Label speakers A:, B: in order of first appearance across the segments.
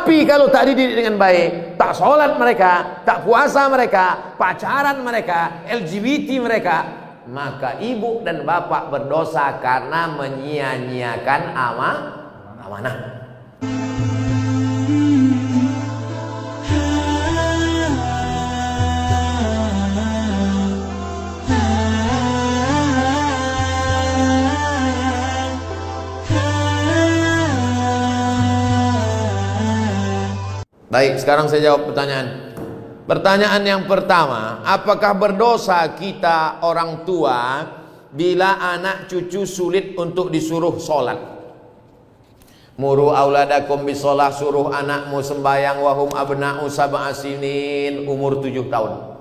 A: Tapi kalau tak dididik dengan baik, tak sholat mereka, tak puasa mereka, pacaran mereka, LGBT mereka, maka ibu dan bapak berdosa karena menyia-nyiakan amanah. Baik, sekarang saya jawab pertanyaan. Pertanyaan yang pertama, apakah berdosa kita orang tua bila anak cucu sulit untuk disuruh sholat? Muru auladakum bisolah, suruh anakmu sembahyang wahum abna'u sab'a sinin, umur 7 tahun.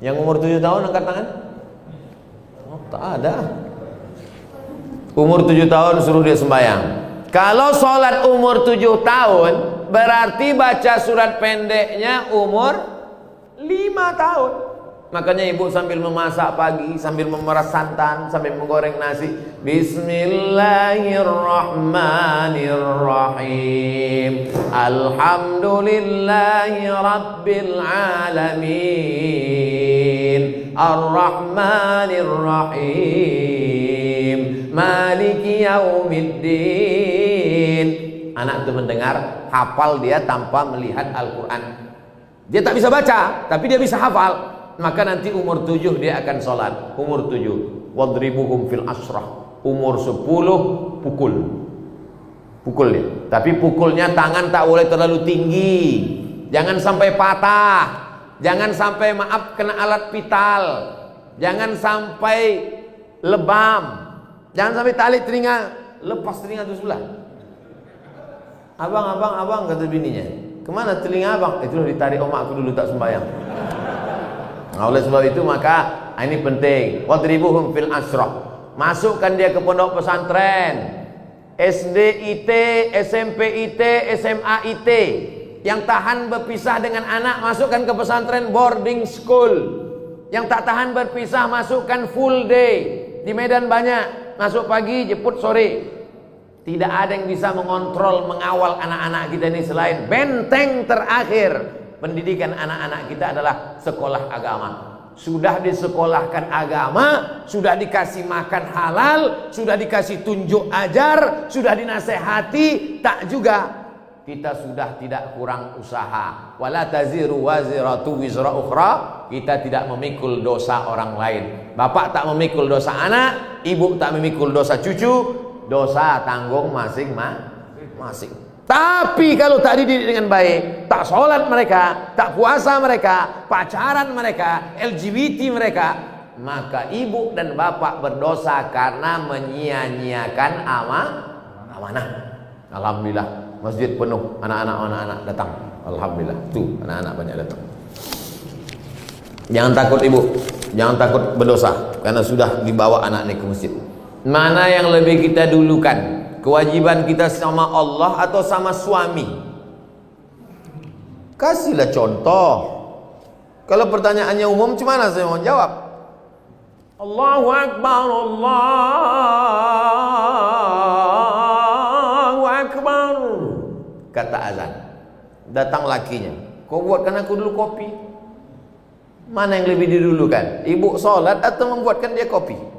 A: Yang umur 7 tahun angkat tangan? Oh, tak ada. Umur 7 tahun suruh dia sembahyang. Kalau sholat umur 7 tahun, berarti baca surat pendeknya umur 5 tahun. Makanya ibu sambil memasak pagi, sambil memeras santan, sambil menggoreng nasi, Bismillahirrahmanirrahim, Alhamdulillahi Rabbil Alamin, Ar-Rahmanirrahim, Maliki Yaumiddin. Anak itu mendengar, hafal dia tanpa melihat Al-Quran. Dia tak bisa baca, tapi dia bisa hafal. Maka nanti umur 7 dia akan sholat. Umur 7, wadribuhum fil asrah. Umur 10 pukul dia. Tapi pukulnya tangan tak boleh terlalu tinggi, jangan sampai patah, jangan sampai maaf kena alat vital, jangan sampai lebam, jangan sampai tali telinga, lepas telinga itu sebelah. Abang, kata bininya, kemana telinga abang? Itulah ditarik omakku dulu tak sembahyang. Nah, oleh sebab itu maka ini penting. Wadribuhum fil asrah. Masukkan dia ke pondok pesantren, SD IT, SMP IT, SMA IT. Yang tahan berpisah dengan anak, masukkan ke pesantren boarding school. Yang tak tahan berpisah, masukkan full day. Di Medan banyak, masuk pagi, jemput sore. Tidak ada yang bisa mengontrol, mengawal anak-anak kita ini selain benteng terakhir pendidikan anak-anak kita adalah sekolah agama. Sudah disekolahkan agama, sudah dikasih makan halal, sudah dikasih tunjuk ajar, sudah dinasehati, tak juga kita sudah tidak kurang usaha. Wala taziru waziratu wizra ukhra. Kita tidak memikul dosa orang lain. Bapak tak memikul dosa anak, ibu tak memikul dosa cucu. Dosa tanggung masing-masing. Tapi kalau tak dididik dengan baik, tak sholat mereka, tak puasa mereka, pacaran mereka, LGBT mereka, maka ibu dan bapak berdosa karena menyia-nyiakan amanah. Alhamdulillah, masjid penuh, anak-anak datang. Alhamdulillah, tuh anak-anak banyak datang. Jangan takut ibu, jangan takut berdosa karena sudah dibawa anak ini ke masjid. Mana yang lebih kita dulukan? Kewajiban kita sama Allah atau sama suami? Kasihlah contoh. Kalau pertanyaannya umum, gimana saya mau jawab? Allahu Akbar, Allahu Akbar. Kata azan. Datang lakinya. Kau buatkan aku dulu kopi. Mana yang lebih didulukan? Ibu sholat atau membuatkan dia kopi?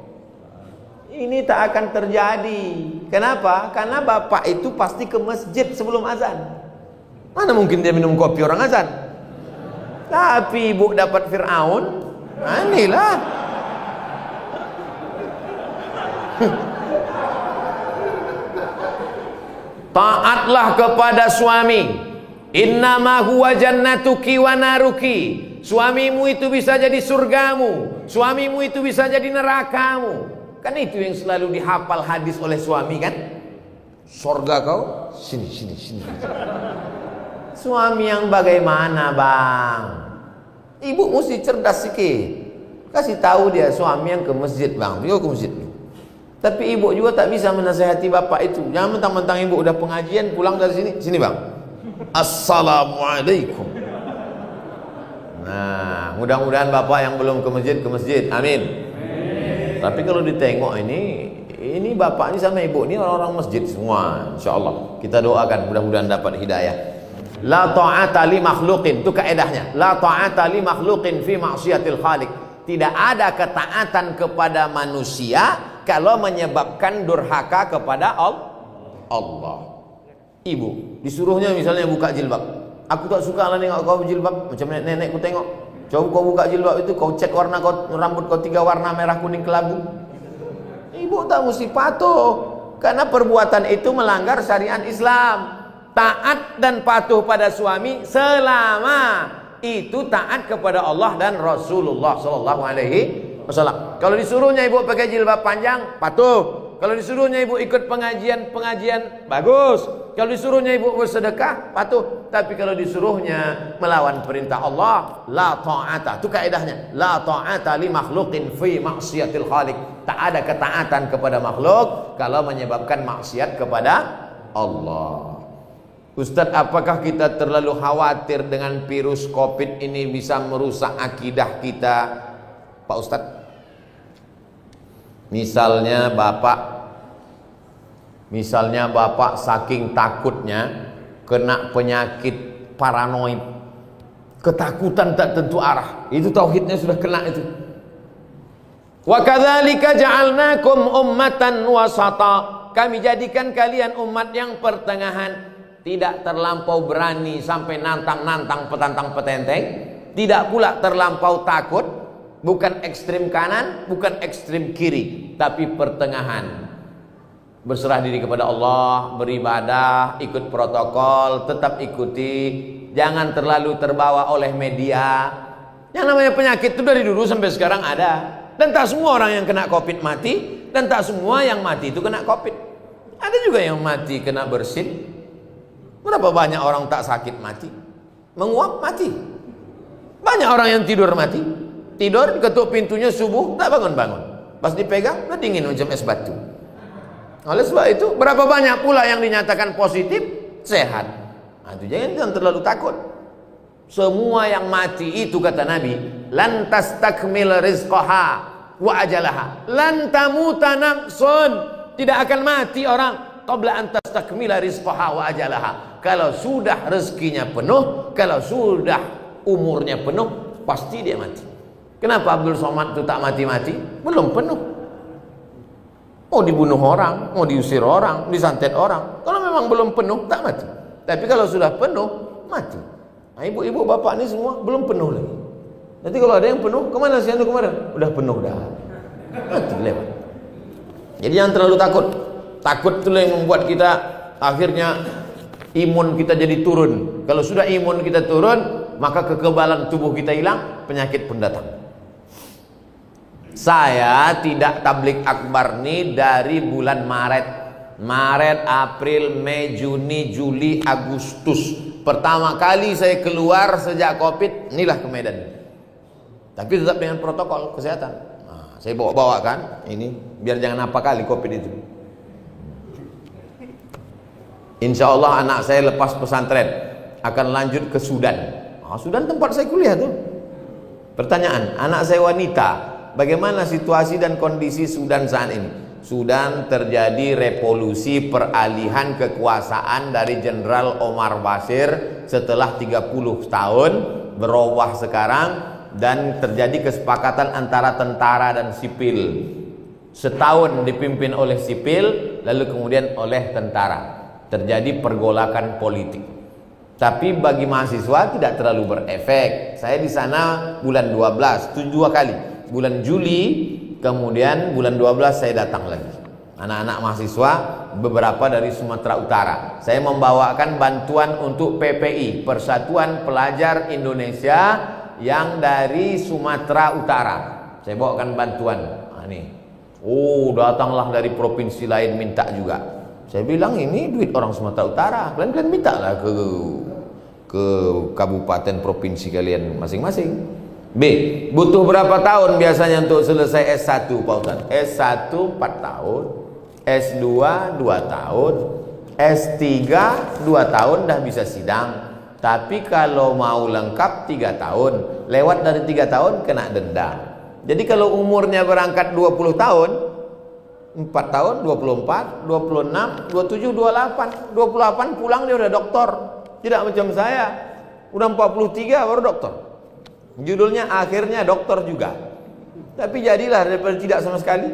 A: Ini tak akan terjadi. Kenapa? Karena bapak itu pasti ke masjid sebelum azan. Mana mungkin dia minum kopi orang azan? Tapi ibu dapat Fir'aun, inilah. Taatlah kepada suami. Innama huwa jannatuki wa naruki. Suamimu itu bisa jadi surgamu, suamimu itu bisa jadi nerakamu. Kan itu yang selalu dihafal hadis oleh suami kan? Surga kau, sini. Suami yang bagaimana bang? Ibu mesti cerdas sikit. Kasih tahu dia suami yang ke masjid bang, dia ke masjid. Tapi ibu juga tak bisa menasihati bapak itu. Jangan mentang-mentang ibu udah pengajian pulang dari sini bang. Assalamualaikum. Nah, mudah-mudahan bapak yang belum ke masjid, amin. Tapi kalau ditengok ini Ini bapak ini sama ibu ini orang-orang masjid semua. Insyaallah kita doakan mudah-mudahan dapat hidayah. La ta'ata li makhluqin, itu kaedahnya. La ta'ata li makhluqin fi ma'siyatil khaliq. Tidak ada ketaatan kepada manusia kalau menyebabkan durhaka kepada Allah. Ibu disuruhnya misalnya buka jilbab. Aku tak suka lah nengok kau jilbab, macam nenek ku tengok. Coba kau buka jilbab itu, kau cek warna kau, rambut kau 3 warna, merah, kuning, kelabu. Ibu tak mesti patuh, karena perbuatan itu melanggar syariat Islam. Taat dan patuh pada suami selama itu taat kepada Allah dan Rasulullah Sallallahu Alaihi Wasallam. Kalau disuruhnya ibu pakai jilbab panjang, patuh. Kalau disuruhnya ibu ikut pengajian, bagus. Kalau disuruhnya ibu bersedekah, patuh. Tapi kalau disuruhnya melawan perintah Allah, la ta'ata. Itu kaidahnya. La ta'ata li makhluqin fi maksiatil khaliq. Tak ada ketaatan kepada makhluk kalau menyebabkan maksiat kepada Allah. Ustadz, apakah kita terlalu khawatir dengan virus COVID ini bisa merusak akidah kita, Pak Ustadz? Misalnya bapak saking takutnya kena penyakit paranoid, ketakutan tak tentu arah, itu tauhidnya sudah kena itu. Wa kadzalika ja'alnakum ummatan wasata. Kami jadikan kalian umat yang pertengahan, tidak terlampau berani sampai nantang-nantang petantang petenteng, tidak pula terlampau takut, bukan ekstrim kanan, bukan ekstrim kiri, tapi pertengahan. Berserah diri kepada Allah, beribadah, ikut protokol, tetap ikuti, jangan terlalu terbawa oleh media. Yang namanya penyakit itu dari dulu sampai sekarang ada, dan tak semua orang yang kena COVID mati, dan tak semua yang mati itu kena COVID. Ada juga yang mati kena bersin. Berapa banyak orang tak sakit mati, menguap mati. Banyak orang yang tidur mati, tidur ketuk pintunya subuh tak bangun-bangun, pas dipegang udah dingin macam es batu. Oleh sebab itu berapa banyak pula yang dinyatakan positif sehat. Nah, itu jangan terlalu takut. Semua yang mati itu kata Nabi, lan tastakmil rizqaha wa ajalaha, lan tamuta nafsun, tidak akan mati orang qabla an tastakmila rizqaha wa ajalaha. Kalau sudah rezekinya penuh, kalau sudah umurnya penuh, pasti dia mati. Kenapa Abdul Somad itu tak mati-mati? Belum penuh. Mau dibunuh orang, mau diusir orang, disantet orang. Kalau memang belum penuh, tak mati. Tapi kalau sudah penuh, mati. Nah, ibu-ibu bapak ini semua belum penuh lagi. Nanti kalau ada yang penuh, kemana si anu kemarin? Udah penuh dah. Mati lewat. Jadi jangan terlalu takut. Takut itulah yang membuat kita akhirnya imun kita jadi turun. Kalau sudah imun kita turun, maka kekebalan tubuh kita hilang, penyakit pun datang. Saya tidak tablik akbar nih dari bulan Maret, April, Mei, Juni, Juli, Agustus. Pertama kali saya keluar sejak COVID, inilah ke Medan. Tapi tetap dengan protokol kesehatan. Nah, saya bawa kan ini biar jangan apa kali COVID itu. Insya Allah anak saya lepas pesantren akan lanjut ke Sudan. Sudan tempat saya kuliah tuh. Pertanyaan, anak saya wanita, bagaimana situasi dan kondisi Sudan saat ini? Sudan terjadi revolusi peralihan kekuasaan dari Jenderal Omar Bashir setelah 30 tahun berubah sekarang, dan terjadi kesepakatan antara tentara dan sipil. Setahun dipimpin oleh sipil, lalu kemudian oleh tentara. Terjadi pergolakan politik. Tapi bagi mahasiswa tidak terlalu berefek. Saya di sana bulan 12, 2 kali. Bulan Juli, kemudian bulan 12 saya datang lagi. Anak-anak mahasiswa beberapa dari Sumatera Utara. Saya membawakan bantuan untuk PPI, Persatuan Pelajar Indonesia yang dari Sumatera Utara. Saya bawakan bantuan. Nih. Datanglah dari provinsi lain minta juga. Saya bilang ini duit orang Sumatera Utara, kalian minta lah ke kabupaten provinsi kalian masing-masing. B, butuh berapa tahun biasanya untuk selesai S1 Pak Ustaz? S1 4 tahun, S2 2 tahun, S3 2 tahun dah bisa sidang. Tapi kalau mau lengkap 3 tahun, lewat dari 3 tahun kena denda. Jadi kalau umurnya berangkat 20 tahun, 4 tahun, 24, 26, 27, 28. 28 pulang dia udah doktor. Tidak macam saya. Udah 43 baru doktor. Judulnya akhirnya doktor juga. Tapi jadilah daripada tidak sama sekali.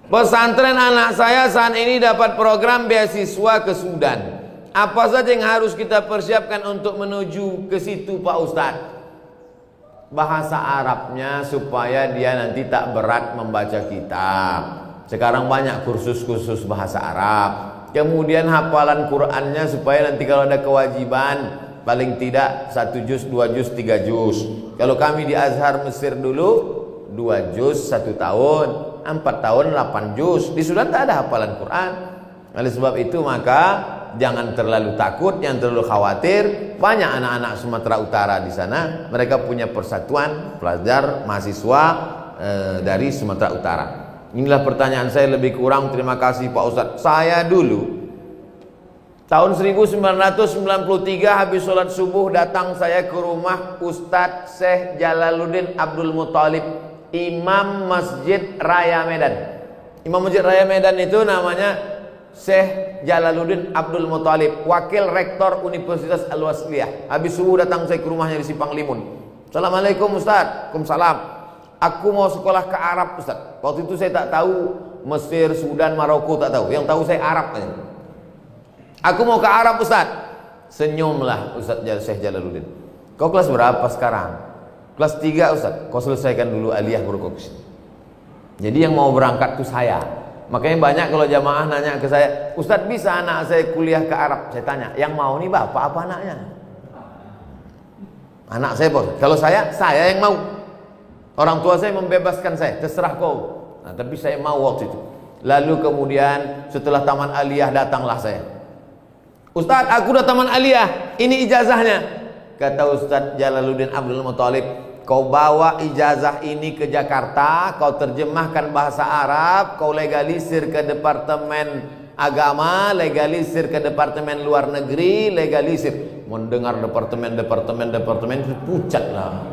A: Pesantren anak saya saat ini dapat program beasiswa ke Sudan. Apa saja yang harus kita persiapkan untuk menuju ke situ Pak Ustadz? Bahasa Arabnya supaya dia nanti tak berat membaca kitab. Sekarang banyak kursus-kursus bahasa Arab. Kemudian hafalan Qur'annya supaya nanti kalau ada kewajiban paling tidak 1 juz, 2 juz, 3 juz. Kalau kami di Azhar Mesir dulu 2 juz 1 tahun, 4 tahun 8 juz. Di Sudan tak ada hafalan Quran. Oleh sebab itu maka jangan terlalu takut, jangan terlalu khawatir. Banyak anak-anak Sumatera Utara di sana, mereka punya persatuan pelajar mahasiswa dari Sumatera Utara. Inilah pertanyaan saya lebih kurang. Terima kasih Pak Ustadz. Saya dulu tahun 1993 habis sholat subuh datang saya ke rumah Ustadz Syekh Jalaluddin Abdul Muthalib, Imam Masjid Raya Medan. Imam Masjid Raya Medan itu namanya Syekh Jalaluddin Abdul Muthalib, wakil rektor Universitas Al-Wasliyah. Habis subuh datang saya ke rumahnya di Simpang Limun. Assalamualaikum Ustaz. Waalaikumsalam. Aku mau sekolah ke Arab Ustaz. Waktu itu saya tak tahu Mesir, Sudan, Maroko, tak tahu. Yang tahu saya Arab aja. Aku mau ke Arab Ustaz. Senyumlah Ustaz Syekh Jalaluddin. Kau kelas berapa sekarang? Kelas 3 Ustaz. Kau selesaikan dulu aliyah baru kau kesini. Jadi yang mau berangkat itu saya. Makanya banyak kalau jamaah nanya ke saya, Ustadz bisa anak saya kuliah ke Arab? Saya tanya, yang mau nih bapak apa anaknya? Anak saya bos. Kalau saya yang mau. Orang tua saya membebaskan saya, terserah kau. Nah, tapi saya mau waktu itu. Lalu kemudian setelah taman aliyah datanglah saya. Ustadz, aku udah taman aliyah, ini ijazahnya. Kata Ustadz Jalaluddin Abdul Muthalib, kau bawa ijazah ini ke Jakarta, kau terjemahkan bahasa Arab, kau legalisir ke Departemen Agama, legalisir ke Departemen Luar Negeri, legalisir. Mendengar departemen pucat lah.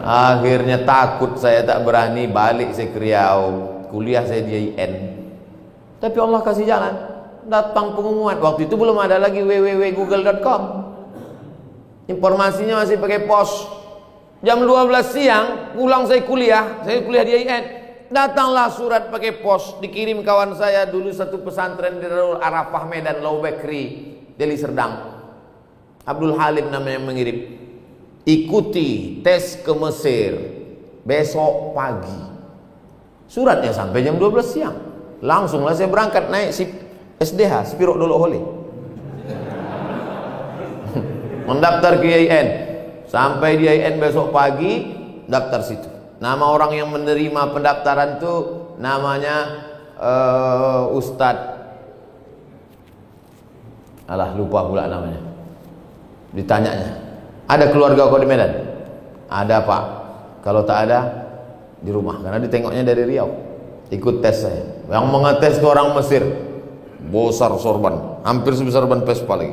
A: Akhirnya takut saya, tak berani balik saya ke Riau. Kuliah saya di IAIN. Tapi Allah kasih jalan. Datang pengumuman. Waktu itu belum ada lagi www.google.com. Informasinya masih pakai pos. Jam 12 siang pulang saya kuliah di IAIN. Datanglah surat pakai pos, dikirim kawan saya dulu satu pesantren di Darul Arafah Medan, Lau Bekri, Deli Serdang. Abdul Halim namanya yang mengirim. Ikuti tes ke Mesir besok pagi. Suratnya sampai jam 12 siang. Langsunglah saya berangkat naik SDH, Spiro Dolo Hole. Mendaftar ke IAIN. Sampai di IAIN besok pagi, daftar situ. Nama orang yang menerima pendaftaran itu namanya Ustadz. Alah, lupa pula namanya. Ditanyanya, ada keluarga kau di Medan? Ada Pak. Kalau tak ada, di rumah. Karena ditengoknya dari Riau. Ikut tes saya. Yang mengetes ke orang Mesir, besar sorban, hampir sebesar ban Vespa lagi.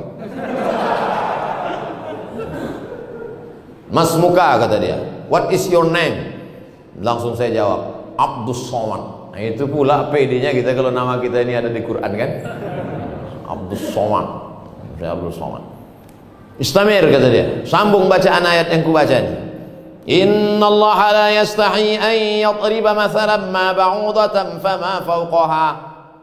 A: Mas muka, kata dia, what is your name? Langsung saya jawab, Abdus Somad. Nah, itu pula PD-nya kita kalau nama kita ini ada di Quran kan. Abdus Somad. Saya Abdus Somad. Istamir, kata dia, sambung bacaan ayat yang kubaca ini. Innallaha la yastahi an yadriba mathalan ma ba'udatan fama fawqaha.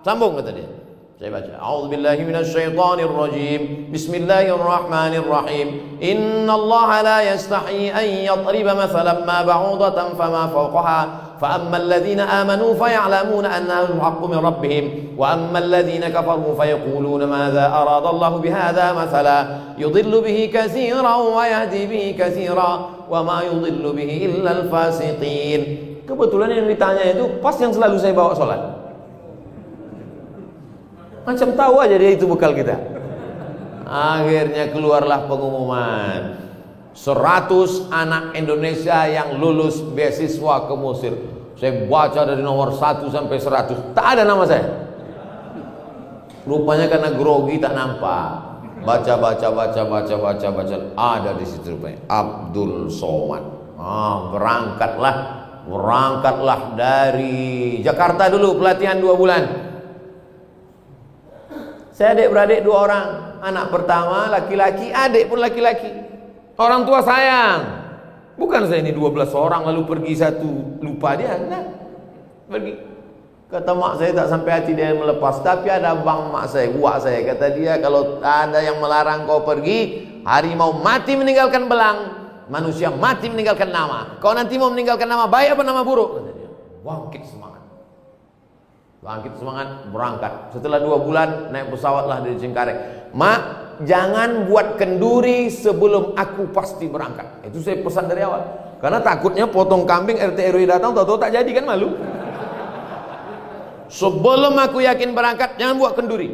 A: Sambung, kata dia. Saya baca, a'udzubillahi minasyaitonir rajim. Bismillahirrahmanirrahim. Innallaha la yastahi an yadriba mathalan ma ba'udatan fama fawqaha. فأما الذين آمنوا فيعلمون أنه الحق من ربهم وأما الذين كفروا فيقولون ماذا أراد الله بهذا مثلا يضل به كثيرا ويهدي به كثيرا وما يضل به إلا الفاسقين. Kebetulan yang ditanya itu pas yang selalu saya bawa sholat. Macam tahu aja dia itu bekal kita. Akhirnya keluarlah pengumuman 100 anak Indonesia yang lulus beasiswa ke Mesir. Saya baca dari nomor 1 sampai 100, tak ada nama saya. Rupanya karena grogi tak nampak. Baca, ada di situ rupanya Abdul Somad. Berangkatlah berangkatlah dari Jakarta dulu, pelatihan 2 bulan. Saya adik-beradik 2 orang. Anak pertama laki-laki, adik pun laki-laki. Orang tua sayang. Bukan saya ini 12 orang lalu pergi satu lupa dia. Nah, pergi. Kata mak saya tak sampai hati dia melepas. Tapi ada bang mak saya, buat saya. Kata dia, kalau ada yang melarang kau pergi, harimau mati meninggalkan belang, manusia mati meninggalkan nama. Kau nanti mau meninggalkan nama baik apa nama buruk? Kata dia. Bangkit semangat. Bangkit semangat, berangkat. Setelah 2 bulan naik pesawatlah dari Cengkareng. Mak, jangan buat kenduri sebelum aku pasti berangkat. Itu saya pesan dari awal. Karena takutnya potong kambing RT RW datang, tahu-tahu tak jadi, kan malu. Sebelum aku yakin berangkat, jangan buat kenduri.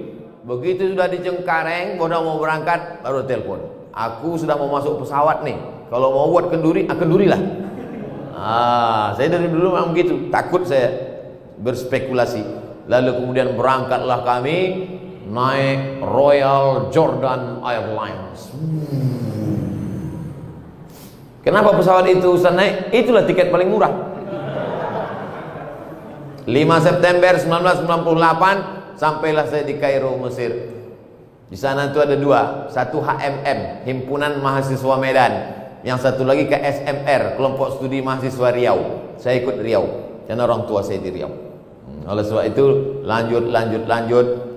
A: Begitu sudah di Cengkareng, udah mau berangkat, baru telepon. Aku sudah mau masuk pesawat nih. Kalau mau buat kenduri, kendurilah. Saya dari dulu memang begitu. Takut saya berspekulasi. Lalu kemudian berangkatlah kami naik Royal Jordan Airlines. Kenapa pesawat itu Ustaz naik? Itulah tiket paling murah. 5 September 1998 sampailah saya di Kairo, Mesir. Di sana itu ada 2, satu HMM, Himpunan Mahasiswa Medan, yang satu lagi KSMR, Kelompok Studi Mahasiswa Riau. Saya ikut Riau, karena orang tua saya di Riau. Oleh sebab itu lanjut,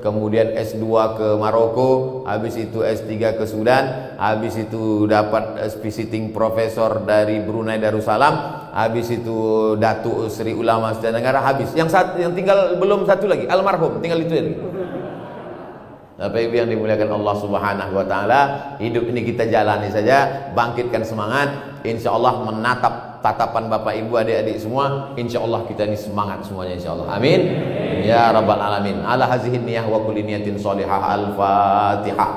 A: kemudian S2 ke Maroko, habis itu S3 ke Sudan, habis itu dapat visiting profesor dari Brunei Darussalam, habis itu Datuk Sri Ulama Asia Tenggara, habis. Yang tinggal belum satu lagi, almarhum, tinggal itu lagi. Bapak Ibu yang dimuliakan Allah Subhanahu wa taala, hidup ini kita jalani saja, bangkitkan semangat, insyaallah menatap tatapan Bapak Ibu adik-adik semua, insyaallah kita ini semangat semuanya insyaallah. Amin. Ya rabbal alamin. Ala hazihi niyah wa kulli niyatin shalihah. Al-Fatihah.